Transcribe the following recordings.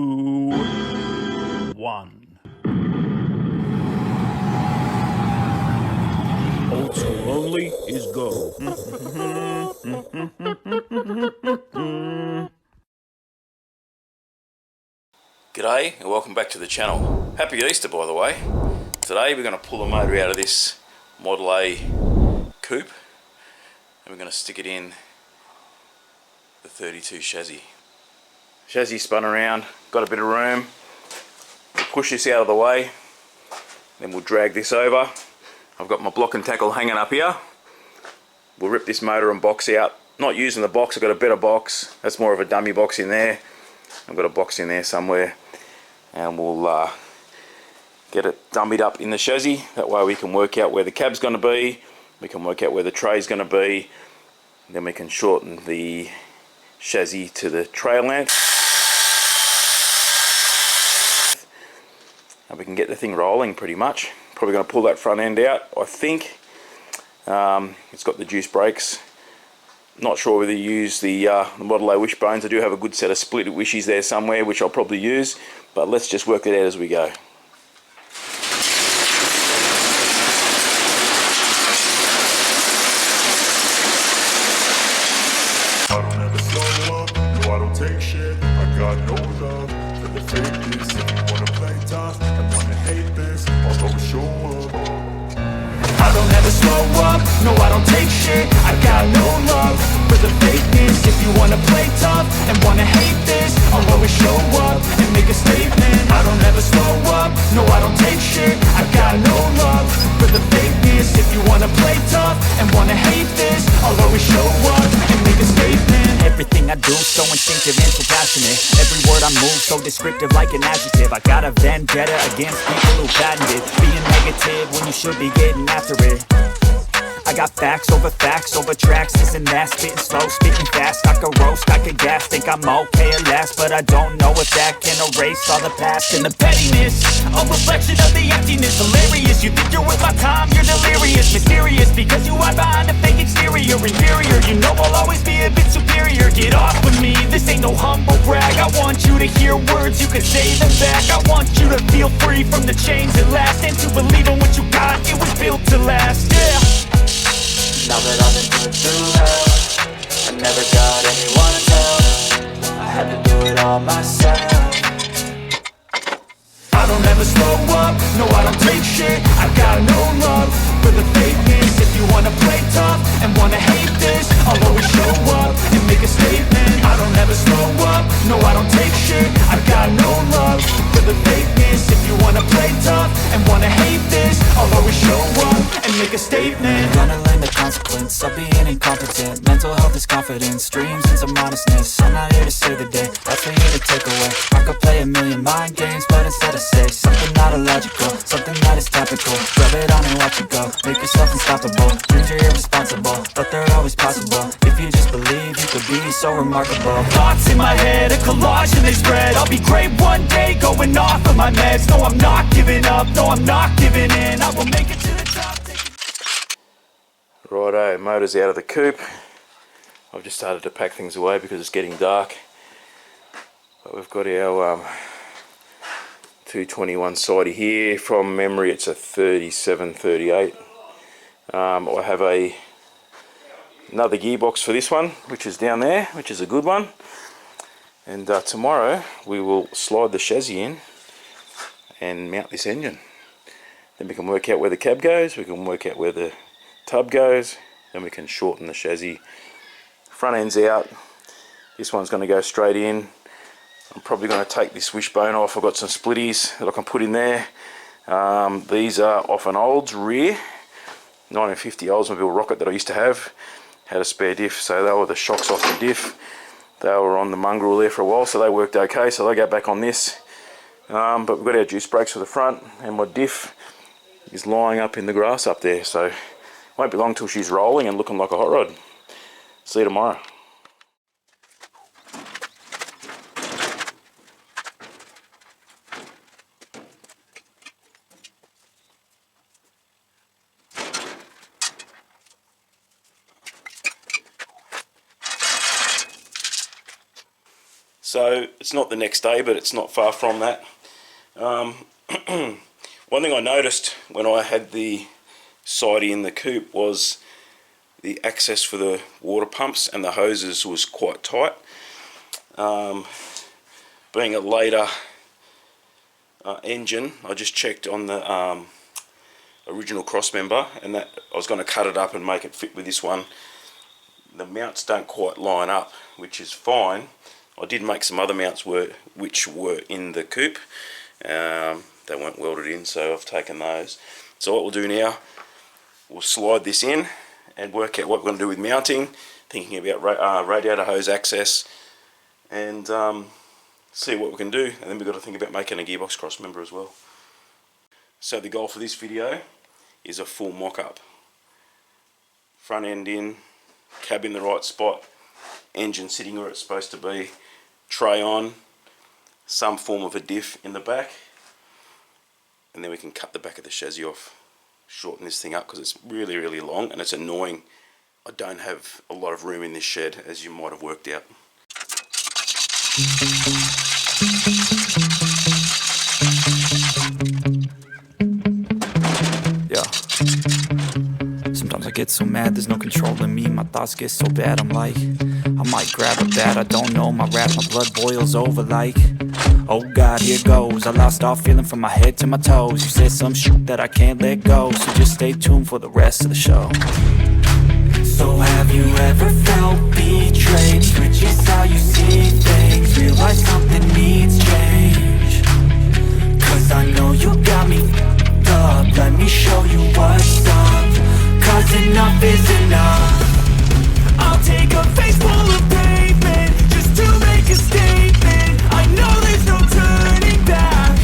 2, 1. Old school only is go. G'day and welcome back to the channel. Happy Easter, by the way. Today we're going to pull the motor out of this Model A coupe and we're going to stick it in the 32 chassis. Chassis spun around, got a bit of room. We'll push this out of the way, then we'll drag this over. I've got my block and tackle hanging up here. We'll rip this motor and box out. Not using the box, I've got a better box. That's more of a dummy box in there. I've got a box in there somewhere, and we'll get it dummied up in the chassis. That way we can work out where the cab's going to be, we can work out where the tray's going to be, then we can shorten the chassis to the tray length, and we can get the thing rolling pretty much. Probably going to pull that front end out, I think. It's got the juice brakes. Not sure whether you use the Model A wishbones. I do have a good set of split wishies there somewhere, which I'll probably use, but let's just work it out as we go. I don't ever slow up, no I don't take shit. I got no love for the fakeness. If you wanna play tough and wanna hate this, I'll always show up. I don't ever slow up, no I don't take shit. I got no love for the fakeness. If you wanna play tough and wanna hate this, I'll always show up and make a statement. I don't ever slow up, no I don't take shit. I got no love for the fakeness. If you wanna play tough and wanna hate this, I'll always show up and make a statement. Everything I do so instinctive and so passionate. Every word I move so descriptive like an adjective. I got a vendetta against people who patented being negative when you should be getting after it. I got facts over tracks, this and that, spitting slow, spitting fast. I could roast, I could gas, think I'm okay at last, but I don't know if that can erase all the past and the pettiness. A reflection of the emptiness, hilarious. You think you're worth my time, you're delirious, mysterious, because you hide behind a fake exterior. Inferior, you know I'll always be a bit superior. Get off with me, this ain't no humble brag. I want you to hear words, you can say them back. I want you to feel free from the chains at last, and to believe in what you got, it was built to last, yeah. Now that I've been put through hell, I never got anyone to tell. I had to do it all myself. I don't ever slow up, no I don't take shit. I got no love for the fakeness. If you wanna play tough and wanna hate this, I'll always show up and make a statement. I don't ever slow up, no I don't take shit. I got no love for the fakeness. If you wanna play tough and wanna hate this, I'll always show up and make a statement. Gonna learn the consequence of being incompetent. Mental health is confidence, dreams and some honestness. I'm not here to save the day, that's for you to take away. I could play a million mind games, but instead I say something not illogical, something that is topical. Rub it on and watch it go, make yourself unstoppable. Dreams are irresponsible, but they're always possible. If you just believe, you could be so remarkable. Thoughts in my head, a collage and they spread. I'll be great one day, going off of my meds. No, I'm not giving up, no, I'm not giving in. I will make it to the top. Righto, motor's out of the coupe. I've just started to pack things away because it's getting dark. But we've got our 221 sidey here. From memory it's a 37-38. I have another gearbox for this one, which is down there, which is a good one. And tomorrow we will slide the chassis in and mount this engine. Then we can work out where the cab goes, we can work out where the tub goes, then we can shorten the chassis. Front end's out, this one's going to go straight in. I'm probably going to take this wishbone off. I've got some splitties that I can put in there. These are off an Olds rear, 1950 Oldsmobile Rocket that I used to have. Had a spare diff, so they were the shocks off the diff. They were on the mongrel there for a while, so they worked okay, so they go back on this. But we've got our juice brakes for the front, and my diff is lying up in the grass up there, so won't be long till she's rolling and looking like a hot rod. See you tomorrow. So it's not the next day, but it's not far from that. One thing I noticed when I had the sidey in the coupe was the access for the water pumps and the hoses was quite tight. Being a later engine, I just checked on the original crossmember, and that I was going to cut it up and make it fit with this one. The mounts don't quite line up, which is fine. I did make some other mounts which were in the coupe. They weren't welded in, so I've taken those. So what we'll do now, we'll slide this in and work out what we're going to do with mounting, thinking about radiator hose access, and see what we can do. And then we've got to think about making a gearbox cross member as well. So the goal for this video is a full mock-up. Front end in, cab in the right spot, engine sitting where it's supposed to be, tray on, some form of a diff in the back, and then we can cut the back of the chassis off, shorten this thing up because it's really long and it's annoying. I don't have a lot of room in this shed, as you might have worked out. Sometimes I get so mad, there's no controlling me. My thoughts get so bad, I'm like, I might grab a bat, I don't know my rap. My blood boils over like, oh God, here goes. I lost all feeling from my head to my toes. You said some shit that I can't let go, so just stay tuned for the rest of the show. So have you ever felt betrayed? Switches how you see things, realize something needs change. Cause I know you got me f***ed up. Let me show you what's up. Cause enough is enough. I'll take a face full of pavement just to make a statement. I know there's no turning back.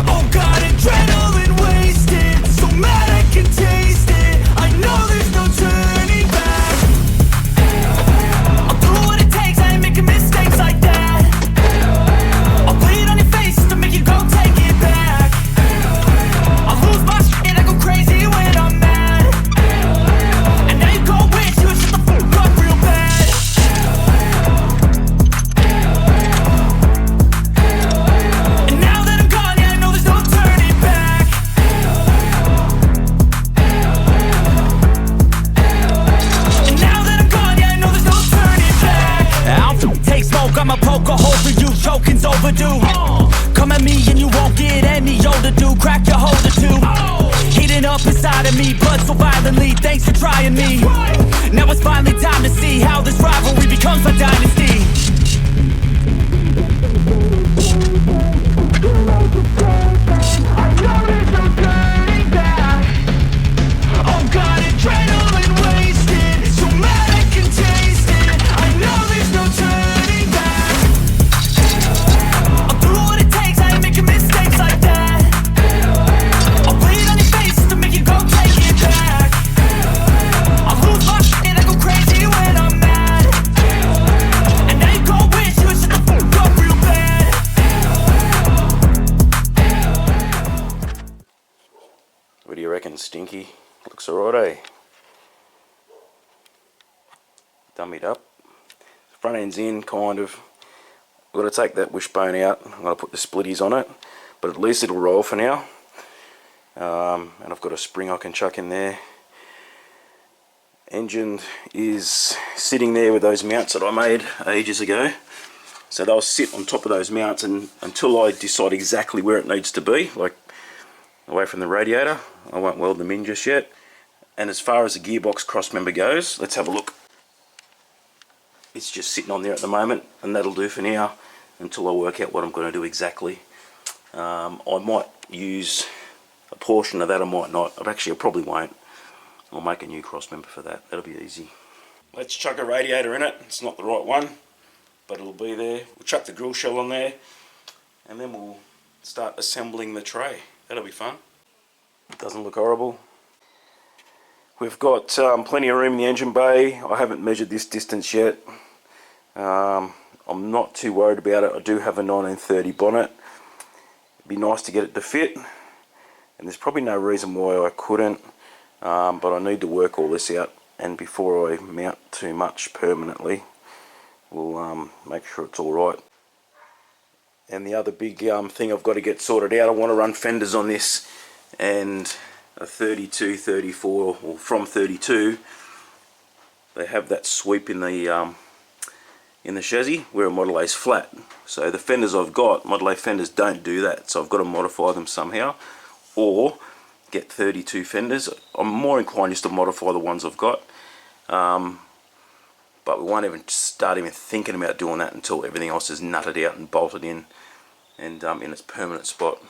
Oh God, adrenaline wasted, so mad I can taste it. I know there's no turning back. I'll do what it takes, I ain't making mistakes like that. I'll bleed on your face to make you go take it back. I'll lose my shit and I go crazy when I'm mad. I'ma poke a hole for you, choking's overdue. Come at me and you won't get any older, dude. Crack your holder too. Heating up inside of me, blood so violently. Thanks for trying me. Now it's finally time to see how this rivalry becomes my dynasty. I know there's no turning back. Oh God, adrenaline wasted, so mad I can taste it. I know there's no turning back. I'll do what it takes, I ain't making mistakes like that. I'll bleed on your face to make you go take it back. I'll lose my shit and I go crazy when I'm mad. And now you gon' wish you would shut the fuck up real bad. What do you reckon, Stinky? Looks alright, eh? Dummied up. Front end's in, kind of. I've got to take that wishbone out. I'm going to put the splitties on it, but at least it'll roll for now. And I've got a spring I can chuck in there. Engine is sitting there with those mounts that I made ages ago. So they'll sit on top of those mounts and until I decide exactly where it needs to be, like away from the radiator. I won't weld them in just yet. And as far as the gearbox cross member goes, let's have a look. It's just sitting on there at the moment, and that'll do for now until I work out what I'm going to do exactly. I might use a portion of that, I might not. I probably won't. I'll make a new cross member for that. That'll be easy. Let's chuck a radiator in it. It's not the right one, but it'll be there. We'll chuck the grill shell on there, and then we'll start assembling the tray. That'll be fun. It doesn't look horrible. We've got plenty of room in the engine bay. I haven't measured this distance yet. I'm not too worried about it. I do have a 1930 bonnet. It'd be nice to get it to fit, and there's probably no reason why I couldn't, but I need to work all this out, and before I mount too much permanently, will make sure it's all right. And the other big thing I've got to get sorted out, I want to run fenders on this, and a 32, 34, or from 32, they have that sweep in the chassis where a Model A is flat. So the fenders I've got, Model A fenders don't do that, so I've got to modify them somehow, or get 32 fenders. I'm more inclined just to modify the ones I've got, but we won't even start even thinking about doing that until everything else is nutted out and bolted in and in its permanent spot.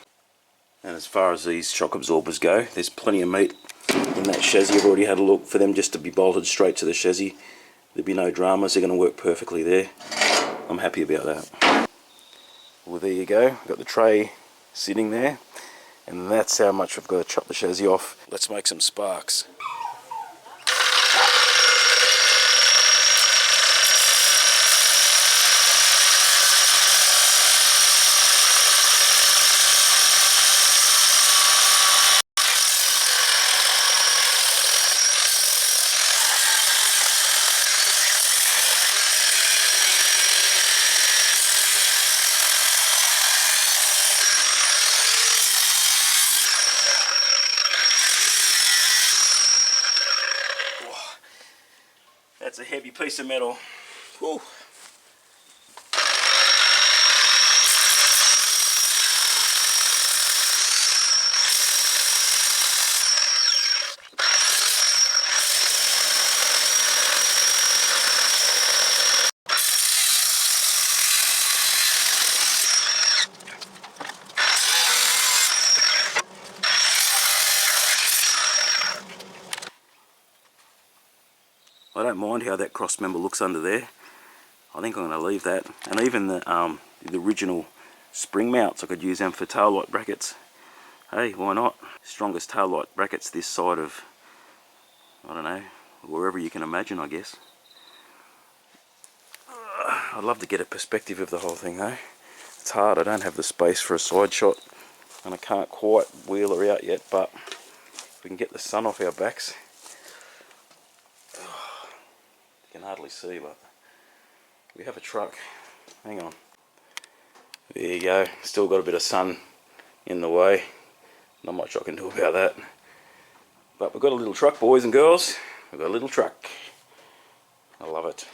And as far as these shock absorbers go, there's plenty of meat in that chassis. I've already had a look for them just to be bolted straight to the chassis. There'll be no dramas, they're going to work perfectly there. I'm happy about that. Well, there you go, I've got the tray sitting there, and that's how much I've got to chop the chassis off. Let's make some sparks. That's a heavy piece of metal. Whew. I don't mind how that cross member looks under there. I think I'm going to leave that. And even the original spring mounts, I could use them for tail light brackets. Hey, why not? Strongest tail light brackets this side of, I don't know, wherever you can imagine, I guess. I'd love to get a perspective of the whole thing though. It's hard, I don't have the space for a side shot, and I can't quite wheel her out yet, but if we can get the sun off our backs. You can hardly see, but we have a truck. Hang on. There you go. Still got a bit of sun in the way. Not much I can do about that. But we've got a little truck, boys and girls. We've got a little truck. I love it.